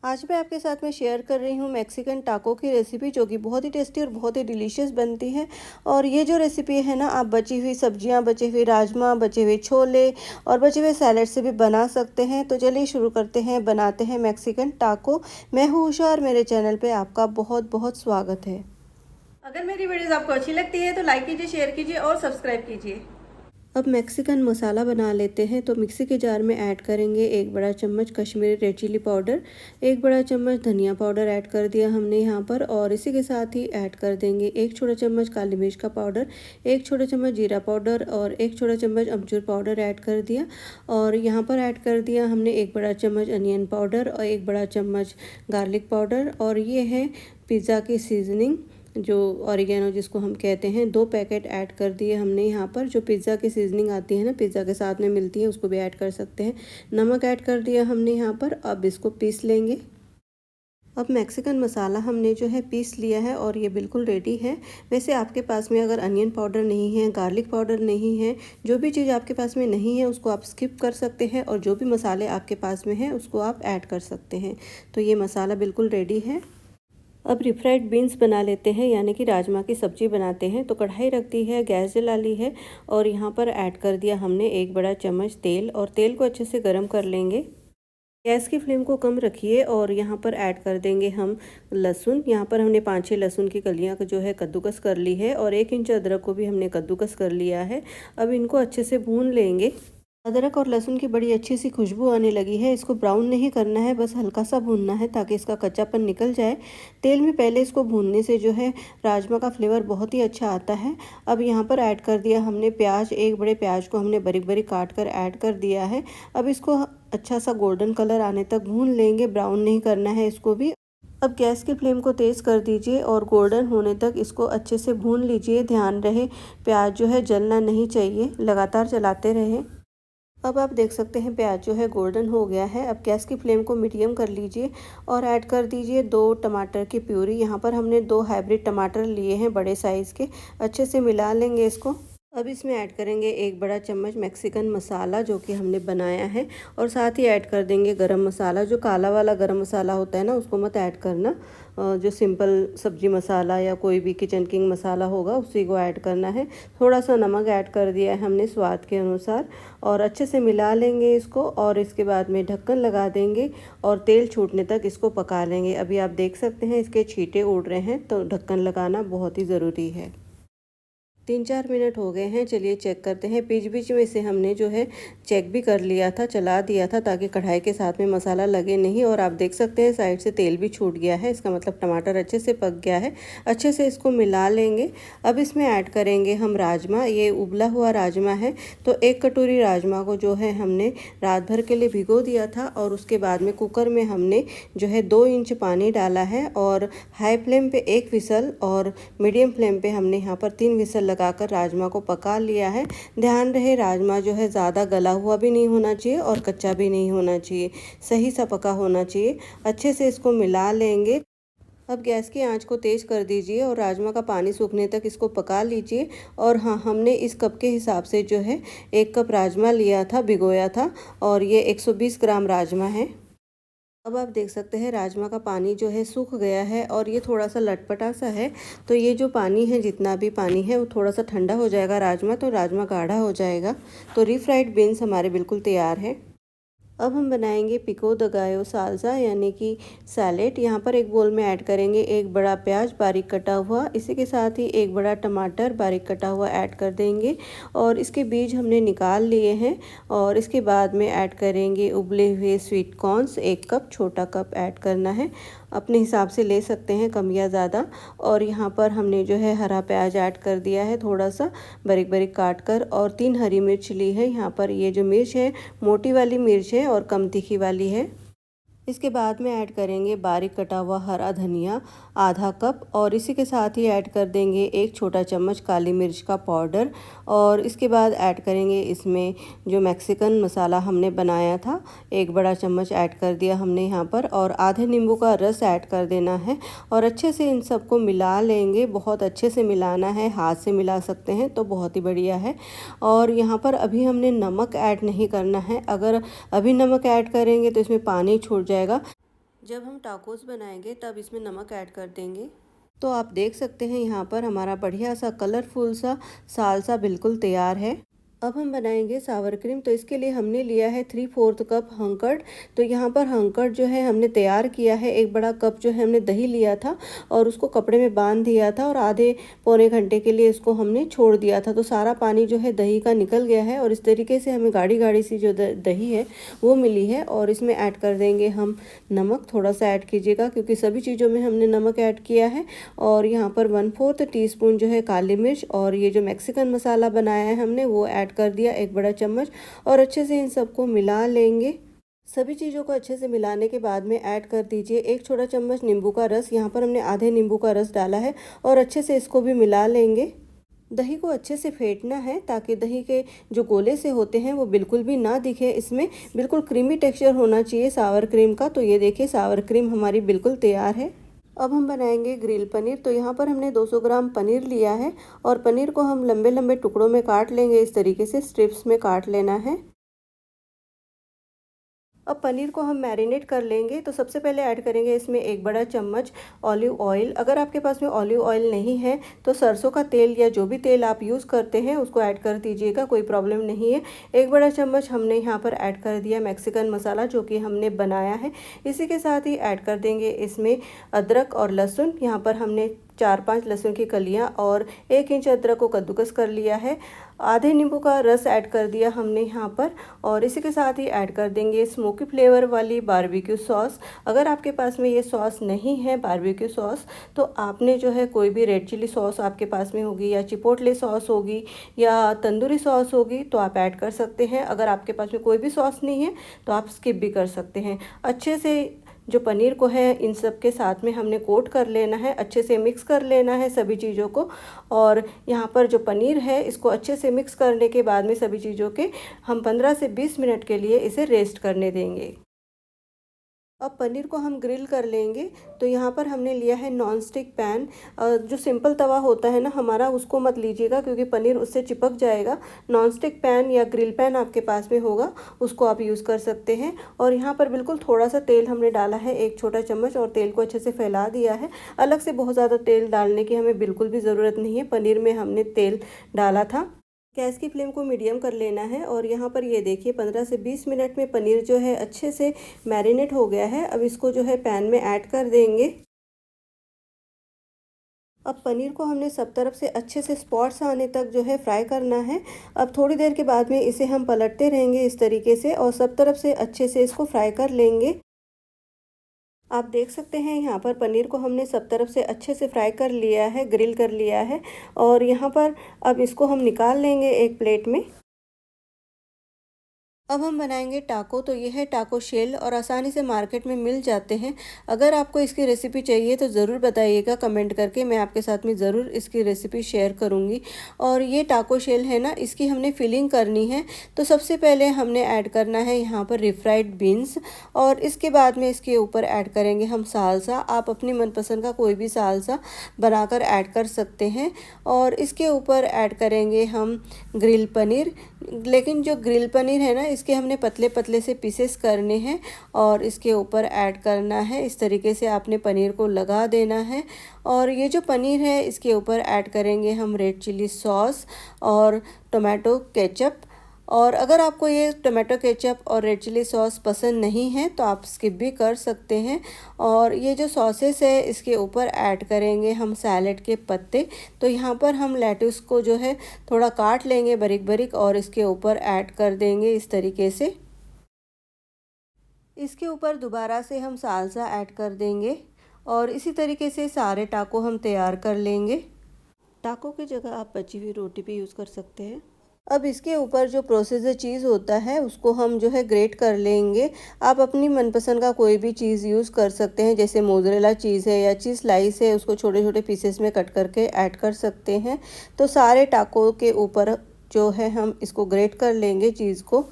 आज मैं आपके साथ में शेयर कर रही हूँ मैक्सिकन टाको की रेसिपी, जो कि बहुत ही टेस्टी और बहुत ही डिलीशियस बनती है। और ये जो रेसिपी है ना, आप बची हुई सब्जियाँ, बचे हुए राजमा, बचे हुए छोले और बचे हुए सैलड से भी बना सकते हैं। तो चलिए शुरू करते हैं, बनाते हैं मैक्सिकन टाको। मैं हूँ उषा और मेरे चैनल पे आपका बहुत बहुत स्वागत है। अगर मेरी वीडियोस आपको अच्छी लगती है तो लाइक कीजिए, शेयर कीजिए और सब्सक्राइब कीजिए। अब मैक्सिकन मसाला बना लेते हैं। तो मिक्सी के जार में ऐड करेंगे 1 बड़ा चम्मच कश्मीरी रेड चिली पाउडर, 1 बड़ा चम्मच धनिया पाउडर ऐड कर दिया हमने यहाँ पर। और इसी के साथ ही ऐड कर देंगे 1 छोटा चम्मच काली मिर्च का पाउडर, 1 छोटा चम्मच जीरा पाउडर और 1 छोटा चम्मच अमचूर पाउडर ऐड कर दिया। और यहाँ पर ऐड कर दिया हमने 1 बड़ा चम्मच अनियन पाउडर और 1 बड़ा चम्मच गार्लिक पाउडर। और ये है पिज़्ज़ा की सीजनिंग, जो ऑरिगेनो जिसको हम कहते हैं, 2 पैकेट ऐड कर दिए हमने यहाँ पर। जो पिज़्ज़ा की सीजनिंग आती है ना, पिज़्ज़ा के साथ में मिलती है, उसको भी ऐड कर सकते हैं। नमक ऐड कर दिया हमने यहाँ पर। अब इसको पीस लेंगे। अब मैक्सिकन मसाला हमने जो है पीस लिया है और ये बिल्कुल रेडी है। वैसे आपके पास में अगर अनियन पाउडर नहीं है, गार्लिक पाउडर नहीं है, जो भी चीज़ आपके पास में नहीं है उसको आप स्किप कर सकते हैं और जो भी मसाले आपके पास में हैं उसको आप ऐड कर सकते हैं। तो ये मसाला बिल्कुल रेडी है। अब रिफ्राइड बीन्स बना लेते हैं, यानी कि राजमा की सब्ज़ी बनाते हैं। तो कढ़ाई रख दी है, गैस जला ली है और यहाँ पर ऐड कर दिया हमने 1 बड़ा चम्मच तेल। और तेल को अच्छे से गर्म कर लेंगे। गैस की फ्लेम को कम रखिए और यहाँ पर ऐड कर देंगे हम लहसुन। यहाँ पर हमने 5-6 लहसुन की कलियाँ जो है कद्दूकस कर ली है और 1 इंच अदरक को भी हमने कद्दूकस कर लिया है। अब इनको अच्छे से भून लेंगे। अदरक और लहसुन की बड़ी अच्छी सी खुशबू आने लगी है। इसको ब्राउन नहीं करना है, बस हल्का सा भूनना है ताकि इसका कच्चापन निकल जाए। तेल में पहले इसको भूनने से जो है राजमा का फ्लेवर बहुत ही अच्छा आता है। अब यहाँ पर ऐड कर दिया हमने प्याज। 1 बड़े प्याज को हमने बारीक बारीक काट कर ऐड कर दिया है। अब इसको अच्छा सा गोल्डन कलर आने तक भून लेंगे, ब्राउन नहीं करना है इसको भी। अब गैस की फ्लेम को तेज़ कर दीजिए और गोल्डन होने तक इसको अच्छे से भून लीजिए। ध्यान रहे प्याज जो है जलना नहीं चाहिए, लगातार चलाते रहें। अब आप देख सकते हैं प्याज जो है गोल्डन हो गया है। अब गैस की फ्लेम को मीडियम कर लीजिए और ऐड कर दीजिए 2 टमाटर की प्यूरी। यहाँ पर हमने 2 हाइब्रिड टमाटर लिए हैं, बड़े साइज़ के। अच्छे से मिला लेंगे इसको। अब इसमें ऐड करेंगे 1 बड़ा चम्मच मैक्सिकन मसाला, जो कि हमने बनाया है। और साथ ही ऐड कर देंगे गरम मसाला। जो काला वाला गरम मसाला होता है ना, उसको मत ऐड करना। जो सिंपल सब्जी मसाला या कोई भी किचन किंग मसाला होगा उसी को ऐड करना है। थोड़ा सा नमक ऐड कर दिया है हमने स्वाद के अनुसार। और अच्छे से मिला लेंगे इसको और इसके बाद में ढक्कन लगा देंगे और तेल छूटने तक इसको पका लेंगे। अभी आप देख सकते हैं इसके छींटे उड़ रहे हैं, तो ढक्कन लगाना बहुत ही ज़रूरी है। 3-4 मिनट हो गए हैं। चलिए चेक करते हैं। बीच बीच में से हमने जो है चेक भी कर लिया था, चला दिया था, ताकि कढ़ाई के साथ में मसाला लगे नहीं। और आप देख सकते हैं साइड से तेल भी छूट गया है, इसका मतलब टमाटर अच्छे से पक गया है। अच्छे से इसको मिला लेंगे। अब इसमें ऐड करेंगे हम राजमा। ये उबला हुआ राजमा है। तो 1 कटोरी राजमा को जो है हमने रात भर के लिए भिगो दिया था और उसके बाद में कुकर में हमने जो है 2 इंच पानी डाला है और हाई फ्लेम पे 1 विसल और मीडियम फ्लेम पे हमने यहाँ पर 3 विसल लगाकर राजमा को पका लिया है। ध्यान रहे राजमा जो है ज़्यादा गला हुआ भी नहीं होना चाहिए और कच्चा भी नहीं होना चाहिए, सही सा पका होना चाहिए। अच्छे से इसको मिला लेंगे। अब गैस की आंच को तेज़ कर दीजिए और राजमा का पानी सूखने तक इसको पका लीजिए। और हाँ, हमने इस कप के हिसाब से जो है 1 कप राजमा लिया था, भिगोया था, और ये 120 ग्राम राजमा है। अब आप देख सकते हैं राजमा का पानी जो है सूख गया है और ये थोड़ा सा लटपटा सा है। तो ये जो पानी है, जितना भी पानी है, वो थोड़ा सा ठंडा हो जाएगा राजमा, तो राजमा गाढ़ा हो जाएगा। तो रीफ्राइड बीन्स हमारे बिल्कुल तैयार है। अब हम बनाएंगे पिको द गायो साल्सा, यानी कि सैलेड। यहाँ पर एक बोल में ऐड करेंगे 1 बड़ा प्याज बारीक कटा हुआ। इसी के साथ ही 1 बड़ा टमाटर बारीक कटा हुआ ऐड कर देंगे और इसके बीज हमने निकाल लिए हैं। और इसके बाद में ऐड करेंगे उबले हुए स्वीट कॉर्न्स, 1 कप, छोटा कप ऐड करना है। अपने हिसाब से ले सकते हैं, कम या ज़्यादा। और यहाँ पर हमने जो है हरा प्याज ऐड कर दिया है, थोड़ा सा बारीक बारीक काट कर। और 3 हरी मिर्च ली है। यहाँ पर ये जो मिर्च है मोटी वाली मिर्च है और कम तीखी वाली है। इसके बाद में ऐड करेंगे बारीक कटा हुआ हरा धनिया, आधा कप। और इसी के साथ ही ऐड कर देंगे 1 छोटा चम्मच काली मिर्च का पाउडर। और इसके बाद ऐड करेंगे इसमें जो मैक्सिकन मसाला हमने बनाया था, 1 बड़ा चम्मच ऐड कर दिया हमने यहाँ पर। और आधे नींबू का रस ऐड कर देना है और अच्छे से इन सबको मिला लेंगे। बहुत अच्छे से मिलाना है, हाथ से मिला सकते हैं तो बहुत ही बढ़िया है। और यहाँ पर अभी हमने नमक ऐड नहीं करना है। अगर अभी नमक ऐड करेंगे तो इसमें पानी छूट जाएगा। जब हम टाकोस बनाएंगे तब इसमें नमक ऐड कर देंगे। तो आप देख सकते हैं यहाँ पर हमारा बढ़िया सा कलरफुल सा सालसा बिल्कुल तैयार है। अब हम बनाएंगे सावर क्रीम। तो इसके लिए हमने लिया है 3/4 कप हंकर्ड। तो यहाँ पर हंकर्ड जो है हमने तैयार किया है। एक बड़ा कप जो है हमने दही लिया था और उसको कपड़े में बांध दिया था और आधे पौने घंटे के लिए इसको हमने छोड़ दिया था। तो सारा पानी जो है दही का निकल गया है और इस तरीके से हमें गाढ़ी गाढ़ी सी जो दही है वो मिली है। और इसमें ऐड कर देंगे हम नमक। थोड़ा सा ऐड कीजिएगा क्योंकि सभी चीज़ों में हमने नमक ऐड किया है। और यहाँ पर 1/4 टीस्पून जो है काली मिर्च और ये जो मैक्सिकन मसाला बनाया है हमने वो ऐड कर दिया 1 बड़ा चम्मच। और अच्छे से इन सबको मिला लेंगे। सभी चीज़ों को अच्छे से मिलाने के बाद में ऐड कर दीजिए 1 छोटा चम्मच नींबू का रस। यहाँ पर हमने आधे नींबू का रस डाला है और अच्छे से इसको भी मिला लेंगे। दही को अच्छे से फेंटना है ताकि दही के जो गोले से होते हैं वो बिल्कुल भी ना दिखे। इसमें बिल्कुल क्रीमी टेक्सचर होना चाहिए सावर क्रीम का। तो ये देखिए सावर क्रीम हमारी बिल्कुल तैयार है। अब हम बनाएंगे ग्रिल पनीर। तो यहाँ पर हमने 200 ग्राम पनीर लिया है और पनीर को हम लंबे लंबे टुकड़ों में काट लेंगे। इस तरीके से स्ट्रिप्स में काट लेना है। अब पनीर को हम मैरिनेट कर लेंगे। तो सबसे पहले ऐड करेंगे इसमें 1 बड़ा चम्मच ऑलिव ऑयल। अगर आपके पास में ऑलिव ऑयल नहीं है तो सरसों का तेल या जो भी तेल आप यूज़ करते हैं उसको ऐड कर दीजिएगा, कोई प्रॉब्लम नहीं है। 1 बड़ा चम्मच हमने यहाँ पर ऐड कर दिया मैक्सिकन मसाला जो कि हमने बनाया है। इसी के साथ ही ऐड कर देंगे इसमें अदरक और लहसुन। यहाँ पर हमने 4-5 लहसुन की कलियाँ और 1 इंच अदरक को कद्दूकस कर लिया है। आधे नींबू का रस ऐड कर दिया हमने यहाँ पर। और इसी के साथ ही ऐड कर देंगे स्मोकी फ्लेवर वाली बारबेक्यू सॉस। अगर आपके पास में ये सॉस नहीं है बारबेक्यू सॉस तो आपने जो है कोई भी रेड चिली सॉस आपके पास में होगी या चिपोटले सॉस होगी या तंदूरी सॉस होगी तो आप ऐड कर सकते हैं। अगर आपके पास में कोई भी सॉस नहीं है तो आप स्किप भी कर सकते हैं। अच्छे से जो पनीर को है इन सब के साथ में हमने कोट कर लेना है, अच्छे से मिक्स कर लेना है सभी चीज़ों को। और यहाँ पर जो पनीर है इसको अच्छे से मिक्स करने के बाद में सभी चीज़ों के हम 15 से 20 मिनट के लिए इसे रेस्ट करने देंगे। अब पनीर को हम ग्रिल कर लेंगे। तो यहाँ पर हमने लिया है नॉन स्टिक पैन। जो सिंपल तवा होता है ना हमारा उसको मत लीजिएगा क्योंकि पनीर उससे चिपक जाएगा। नॉन स्टिक पैन या ग्रिल पैन आपके पास में होगा उसको आप यूज़ कर सकते हैं। और यहाँ पर बिल्कुल थोड़ा सा तेल हमने डाला है 1 छोटा चम्मच और तेल को अच्छे से फैला दिया है। अलग से बहुत ज़्यादा तेल डालने की हमें बिल्कुल भी ज़रूरत नहीं है, पनीर में हमने तेल डाला था। गैस की फ्लेम को मीडियम कर लेना है। और यहाँ पर ये देखिए 15 से 20 मिनट में पनीर जो है अच्छे से मैरिनेट हो गया है। अब इसको जो है पैन में ऐड कर देंगे। अब पनीर को हमने सब तरफ से अच्छे से स्पॉट्स आने तक जो है फ्राई करना है। अब थोड़ी देर के बाद में इसे हम पलटते रहेंगे इस तरीके से और सब तरफ से अच्छे से इसको फ्राई कर लेंगे। आप देख सकते हैं यहाँ पर पनीर को हमने सब तरफ से अच्छे से फ्राई कर लिया है, ग्रिल कर लिया है। और यहाँ पर अब इसको हम निकाल लेंगे एक प्लेट में। अब हम बनाएंगे टाको। तो ये है टाको शेल और आसानी से मार्केट में मिल जाते हैं। अगर आपको इसकी रेसिपी चाहिए तो ज़रूर बताइएगा कमेंट करके, मैं आपके साथ में ज़रूर इसकी रेसिपी शेयर करूँगी। और ये टाको शेल है ना, इसकी हमने फिलिंग करनी है। तो सबसे पहले हमने ऐड करना है यहाँ पर रिफ्राइड बीन्स और इसके बाद में इसके ऊपर ऐड करेंगे हम सालसा। आप अपनी मनपसंद का कोई भी सालसा बनाकर ऐड कर सकते हैं। और इसके ऊपर ऐड करेंगे हम ग्रिल पनीर। लेकिन जो ग्रिल पनीर है ना इसके हमने पतले पतले से पीसेस करने हैं और इसके ऊपर ऐड करना है। इस तरीके से आपने पनीर को लगा देना है। और ये जो पनीर है इसके ऊपर ऐड करेंगे हम रेड चिली सॉस और टोमेटो केचप। और अगर आपको ये टोमेटो केचप और रेड चिली सॉस पसंद नहीं है तो आप स्किप भी कर सकते हैं। और ये जो सॉसेस है इसके ऊपर ऐड करेंगे हम सैलेड के पत्ते। तो यहाँ पर हम लेट्यूस को जो है थोड़ा काट लेंगे बारीक बारीक और इसके ऊपर ऐड कर देंगे इस तरीके से। इसके ऊपर दोबारा से हम सालसा ऐड कर देंगे और इसी तरीके से सारे टाको हम तैयार कर लेंगे। टाको की जगह आप बची हुई रोटी भी यूज़ कर सकते हैं। अब इसके ऊपर जो प्रोसेसर चीज़ होता है उसको हम जो है ग्रेट कर लेंगे। आप अपनी मनपसंद का कोई भी चीज़ यूज़ कर सकते हैं, जैसे मोज़रेला चीज़ है या चीज़ स्लाइस है, उसको छोटे छोटे पीसेस में कट करके ऐड कर सकते हैं। तो सारे टाको के ऊपर जो है हम इसको ग्रेट कर लेंगे चीज़ को।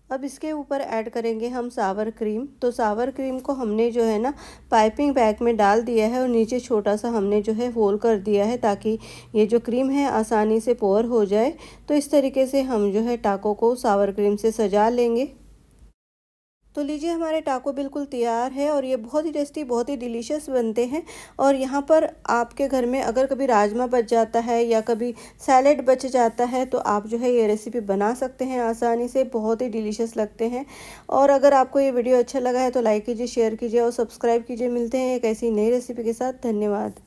अब इसके ऊपर ऐड करेंगे हम सावर क्रीम। तो सावर क्रीम को हमने जो है ना पाइपिंग बैग में डाल दिया है और नीचे छोटा सा हमने जो है होल कर दिया है ताकि ये जो क्रीम है आसानी से पोर हो जाए। तो इस तरीके से हम जो है टाको को सावर क्रीम से सजा लेंगे। तो लीजिए हमारे टाको बिल्कुल तैयार है और ये बहुत ही टेस्टी बहुत ही डिलीशियस बनते हैं। और यहाँ पर आपके घर में अगर कभी राजमा बच जाता है या कभी सैलेड बच जाता है तो आप जो है ये रेसिपी बना सकते हैं आसानी से, बहुत ही डिलीशियस लगते हैं। और अगर आपको ये वीडियो अच्छा लगा है तो लाइक कीजिए, शेयर कीजिए और सब्सक्राइब कीजिए। मिलते हैं एक ऐसी नई रेसिपी के साथ। धन्यवाद।